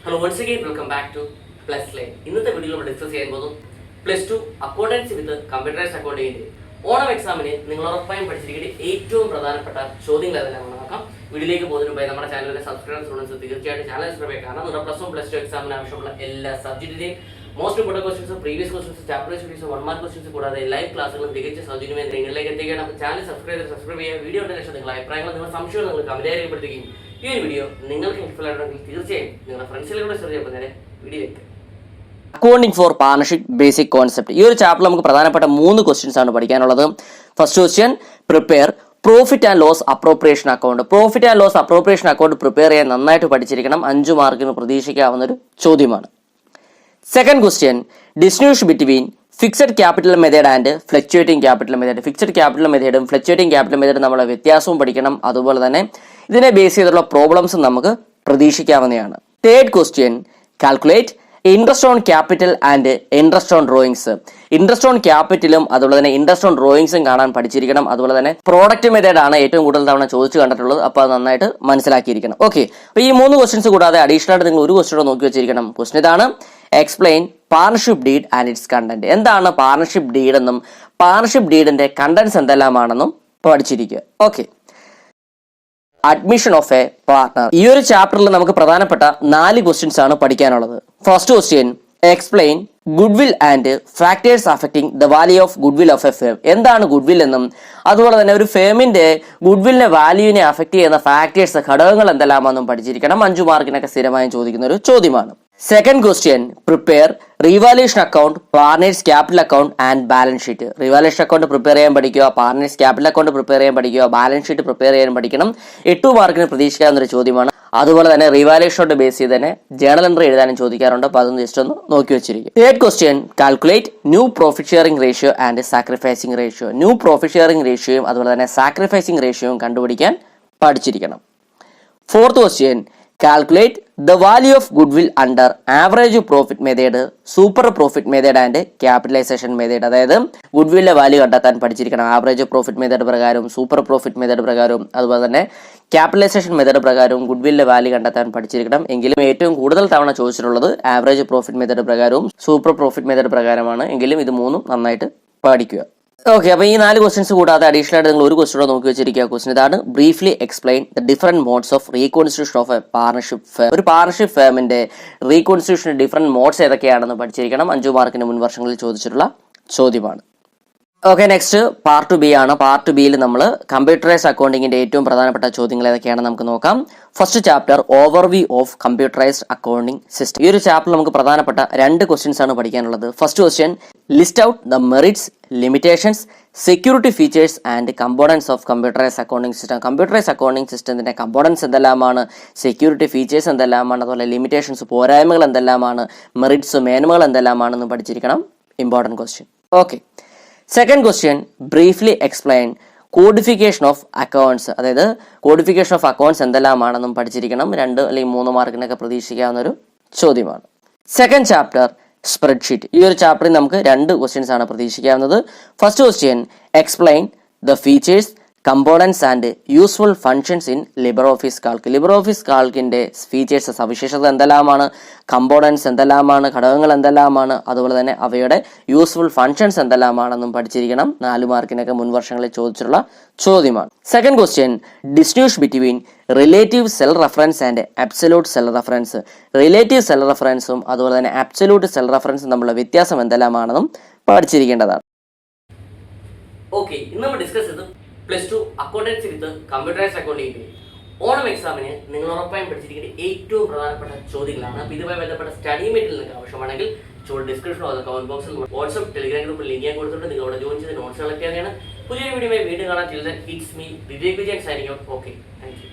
Hello, once again, welcome back to Plus Lane. ഇന്നത്തെ വീഡിയോയിൽ നമ്മൾ ഡിസ്കസ് ചെയ്യാൻ പോകുന്നു +2 അക്കൗണ്ടൻസി വിത്ത് കമ്പ്യൂട്ടറൈസ്ഡ് അക്കൗണ്ടിങ്ങിന്റെ ഓണം എക്സാമിന് നിങ്ങൾ ഉറപ്പായും പഠിച്ചിരിക്കേണ്ട ഏറ്റവും പ്രധാനപ്പെട്ട ചോദ്യങ്ങൾ ഏതെല്ലാം നോക്കാം. വീഡിയോയിലേക്ക് പോകുന്നതിന് മുമ്പ് നമ്മുടെ ചാനലിലെ സബ്സ്ക്രൈബർ സ്റ്റുഡൻസ് തീർച്ചയായിട്ടും ചാനൽ സബ്സ്ക്രൈബ് ചെയ്യുക. കാരണം നിങ്ങളുടെ +1 +2 എക്സാമിന് ആവശ്യമുള്ള എല്ലാ സബ്ജക്റ്റിന്റെയും most important questions, previous questions, chapter questions, 1 mark questions കൂടാതെ ലൈവ് ക്ലാസ്സുകളും തികച്ച സൗജന്യമായി നിങ്ങളിലേക്ക് എത്തിക്കുകയാണ്. അപ്പോൾ ചാനൽ സബ്സ്ക്രൈബ് ചെയ്യുക. വീഡിയോ ശേഷം നിങ്ങളുടെ അഭിപ്രായങ്ങൾ, നിങ്ങളുടെ സംശയങ്ങൾ നിങ്ങൾ കമന്റ് രേഖപ്പെടുത്തുകയും ഈ ഒരു വീഡിയോ നിങ്ങൾക്ക് യൂസ്ഫുൾ ആയിട്ടുണ്ടെങ്കിൽ തീർച്ചയായും നിങ്ങളുടെ ഫ്രണ്ട്സിലൂടെ ഷെയർ ചെയ്യുമ്പോൾ നേരെ വീഡിയോയിലേക്ക്. Accounting for partnership basic concept. ഈ ഒരു ചാപ്റ്ററിൽ നമുക്ക് പ്രധാനപ്പെട്ട 3 ക്വസ്റ്റ്യൻസ് ആണ് പഠിക്കാനുള്ളത്. First question, prepare profit and loss appropriation account. Profit and loss appropriation account prepare ചെയ്യാൻ നന്നായിട്ട് പഠിച്ചിരിക്കണം. 5 മാർക്കിന് പ്രതീക്ഷിക്കാവുന്ന ഒരു ചോദ്യമാണ്. Second question, distinguish between fixed capital method and fluctuating capital method. Fixed capital മെത്തേഡും ഫ്ലക്ച്വേറ്റിംഗ് ക്യാപിറ്റൽ മെത്തേഡും നമ്മളെ വ്യത്യാസവും പഠിക്കണം. അതുപോലെ തന്നെ ഇതിനെ ബേസ് ചെയ്തിട്ടുള്ള പ്രോബ്ലംസും നമുക്ക് പ്രതീക്ഷിക്കാവുന്നതാണ്. Third question, calculate interest on capital and interest on drawings. Interest on ക്യാപിറ്റലും അതുപോലെ തന്നെ ഇൻട്രസ്റ്റ് ഓൺ ഡ്രോയിങ്സും കാണാൻ പഠിച്ചിരിക്കണം. അതുപോലെ തന്നെ പ്രോഡക്റ്റ് മെത്തേഡ് ആണ് ഏറ്റവും കൂടുതൽ തവണ ചോദിച്ചു കണ്ടിട്ടുള്ളത്. അപ്പോൾ അത് നന്നായിട്ട് മനസ്സിലാക്കിയിരിക്കണം. ഓക്കെ, അപ്പോൾ ഈ 3 ക്വസ്റ്റ്യൻസ് കൂടാതെ അഡീഷണൽ ആയിട്ട് നിങ്ങൾ ഒരു ക്വസ്റ്റ്യൻ നോക്കി വെച്ചിരിക്കണം. ക്വസ്റ്റ്യൻ ഇതാണ്, explain partnership deed and its content. എന്താണ് പാർട്ണർഷിപ്പ് ഡീഡ് എന്നും പാർട്ണർഷിപ്പ് ഡീഡിന്റെ കണ്ടന്റ്സ് എന്തെല്ലാമാണെന്നും പഠിച്ചിരിക്കുക. Okay, admission of a partner. ഈ ഒരു ചാപ്റ്ററിൽ നമുക്ക് പ്രധാനപ്പെട്ട 4 ക്വസ്റ്റ്യൻസ് ആണ് പഠിക്കാനുള്ളത്. First question, explain goodwill and factors affecting the value of goodwill of a firm. എന്താണ് ഗുഡ്വിൽ എന്നും അതുപോലെ തന്നെ ഒരു ഫേമിന്റെ ഗുഡ്വിലിന്റെ വാല്യൂവിനെ അഫക്ട് ചെയ്യുന്ന ഫാക്ടേഴ്സ്, ഘടകങ്ങൾ എന്തെല്ലാമെന്നും പഠിച്ചിരിക്കണം. 5 മാർക്കിനൊക്കെ സ്ഥിരമായും ചോദിക്കുന്ന ഒരു ചോദ്യമാണ്. Second question, prepare revaluation account, partners capital account and balance sheet. Revaluation account prepare ചെയ്യാൻ പഠിക്കുക, പാർട്ണേഴ്സ് ക്യാപിറ്റൽ അക്കൗണ്ട് പ്രിപ്പയർ ചെയ്യാൻ പഠിക്കുക, ബാലൻസ് ഷീറ്റ് പ്രിപ്പയർ ചെയ്യാൻ പഠിക്കണം. 8 മാർക്കിന് പ്രതീക്ഷിക്കാവുന്ന ഒരു ചോദ്യമാണ്. അതുപോലെ തന്നെ റീവാലുവേഷനോട് ബേസ് ചെയ്ത് തന്നെ ജേണൽ എൻട്രി എഴുതാനും ചോദിക്കാറുണ്ട്. അപ്പോൾ അതൊന്ന് ജസ്റ്റ് ഒന്ന് നോക്കി വെച്ചിരിക്കും. Third question, calculate new profit sharing ratio and sacrificing ratio. New profit sharing റേഷ്യോയും അതുപോലെ തന്നെ സാക്രിഫൈസിംഗ് റേഷ്യോയും കണ്ടുപിടിക്കാൻ പഠിച്ചിരിക്കണം. Fourth question, calculate the value of goodwill under average profit method, super profit method and capitalisation method. അതായത് ഗുഡ്വില്ലിന്റെ value കണ്ടെത്താൻ പഠിച്ചിരിക്കണം. ആവറേജ് പ്രോഫിറ്റ് മെത്തേഡ് പ്രകാരവും സൂപ്പർ പ്രോഫിറ്റ് മെത്തേഡ് പ്രകാരവും അതുപോലെ തന്നെ ക്യാപിറ്റലൈസേഷൻ മെത്തേഡ് പ്രകാരവും ഗുഡ്വില്ലിന്റെ വാല്യൂ കണ്ടെത്താൻ പഠിച്ചിരിക്കണം. എങ്കിലും ഏറ്റവും കൂടുതൽ തവണ ചോദിച്ചിട്ടുള്ളത് ആവറേജ് പ്രോഫിറ്റ് മെത്തേഡ് പ്രകാരവും സൂപ്പർ പ്രോഫിറ്റ് മെത്തേഡ് പ്രകാരമാണ്. എങ്കിലും ഇത് 3 നന്നായിട്ട് പഠിക്കുക. ഓക്കെ, അപ്പോൾ ഈ 4 ക്വസ്റ്റ്യൻസ് കൂടാതെ അഡീഷണൽ ആയിട്ട് നിങ്ങൾ ഒരു ക്വസ്റ്റ്യൻ നോക്കി വെച്ചിരിക്കുക. ക്വസ്റ്റ്യൻ ഇതാണ്, briefly explain the different modes of reconstitution of A partnership firm. ഒരു പാർട്ണർഷിപ്പ് ഫേമിന്റെ റീകോൺസ്റ്റിറ്റ്യൂഷന്റെ ഡിഫറെന്റ് മോഡ്സ് ഏതൊക്കെയാണെന്ന് പഠിച്ചിരിക്കണം. 5 മാർക്കിന് മുൻ വർഷങ്ങളിൽ ചോദിച്ചിട്ടുള്ള ചോദ്യമാണ്. ഓക്കെ, നെക്സ്റ്റ് പാർട്ട് 2 ആണ്. പാർട്ട് 2 നമ്മൾ കമ്പ്യൂട്ടറൈസ്ഡ് അക്കൗണ്ടിങ്ങിന്റെ ഏറ്റവും പ്രധാനപ്പെട്ട ചോദ്യങ്ങൾ ഏതൊക്കെയാണെന്ന് നമുക്ക് നോക്കാം. First chapter, overview of computerised accounting system. ഈ ഒരു ചാപ്റ്ററിൽ നമുക്ക് പ്രധാനപ്പെട്ട 2 ക്വസ്റ്റ്യൻസ് ആണ് പഠിക്കാനുള്ളത്. First question, list out the merits, limitations, security features and components of computerised accounting system. Computerised accounting സിസ്റ്റത്തിന്റെ കമ്പോണൻസ് എന്തെല്ലാമാണ്, സെക്യൂരിറ്റി ഫീച്ചേഴ്സ് എന്തെല്ലാമാണ്, അതുപോലെ ലിമിറ്റേഷൻസ് പോരായ്മകൾ എന്തെല്ലാമാണ്, മെറിറ്റ്സ് മേന്മകൾ എന്തെല്ലാമാണെന്ന് പഠിച്ചിരിക്കണം. Important question. Okay, second question, briefly explain codification of accounts. അതായത് codification of accounts എന്തെല്ലാമാണെന്നും പഠിച്ചിരിക്കണം. 2 അല്ലെങ്കിൽ 3 മാർക്കിനൊക്കെ പ്രതീക്ഷിക്കാവുന്ന ഒരു ചോദ്യമാണ്. Second chapter, spreadsheet. ഈ ഒരു ചാപ്റ്ററിൽ നമുക്ക് 2 ക്വസ്റ്റ്യൻസ് ആണ് പ്രതീക്ഷിക്കാവുന്നത്. First question, explain the features, components and useful functions in LibreOffice Calc. LibreOffice കാൽക്കിന്റെ ഫീച്ചേഴ്സ്, സവിശേഷത എന്തെല്ലാമാണ്, കമ്പോണൻസ് എന്തെല്ലാമാണ്, ഘടകങ്ങൾ എന്തെല്ലാമാണ്, അതുപോലെ തന്നെ അവയുടെ യൂസ്ഫുൾ ഫങ്ഷൻസ് എന്തെല്ലാമാണെന്നും പഠിച്ചിരിക്കണം. 4 മാർക്കിനൊക്കെ മുൻ വർഷങ്ങളിൽ ചോദിച്ചിട്ടുള്ള ചോദ്യമാണ്. Second question, distinguish between relative cell reference and absolute cell reference. Relative cell റെഫറൻസും അതുപോലെ തന്നെ അബ്സല്യൂട്ട് സെൽ റെഫറൻസും തമ്മിലുള്ള വ്യത്യാസം എന്തെല്ലാമാണെന്നും പഠിച്ചിരിക്കേണ്ടതാണ്. ഓക്കെ, ഇന്ന് നമ്മൾ ഡിസ്കസ് ചെയ്ത് +2 അക്കൗണ്ടൻസി വിത്ത് കമ്പ്യൂട്ടറൈസ്ഡ് അക്കൗണ്ടിങ്ങിന്റെ ഓണം എക്സാമിന് നിങ്ങൾ ഉറപ്പായും പഠിച്ചിരിക്കേണ്ട ഏറ്റവും പ്രധാനപ്പെട്ട ചോദ്യങ്ങളാണ്. അപ്പോൾ ഇതുമായി ബന്ധപ്പെട്ട സ്റ്റഡി മെറ്റീരിയൽ നിങ്ങൾക്ക് ആവശ്യമാണെങ്കിൽ ഡിസ്ക്രിപ്ഷനോ അതോ കമന്റ് ബോക്സിൽ വാട്സ്ആപ്പ് ടെലിഗ്രാം ഗ്രൂപ്പിൽ ലിങ്ക് ഞാൻ കൊടുത്തിട്ടുണ്ട്. നിങ്ങൾ അവിടെ ജോയിൻ ചെയ്ത് നോട്ട്സ് കളക്ട് ചെയ്യാനാണ്. പുതിയൊരു വീഡിയോ വീണ്ടും കാണാൻ. It's me Vivek Vijayan signing out. Okay, thank you.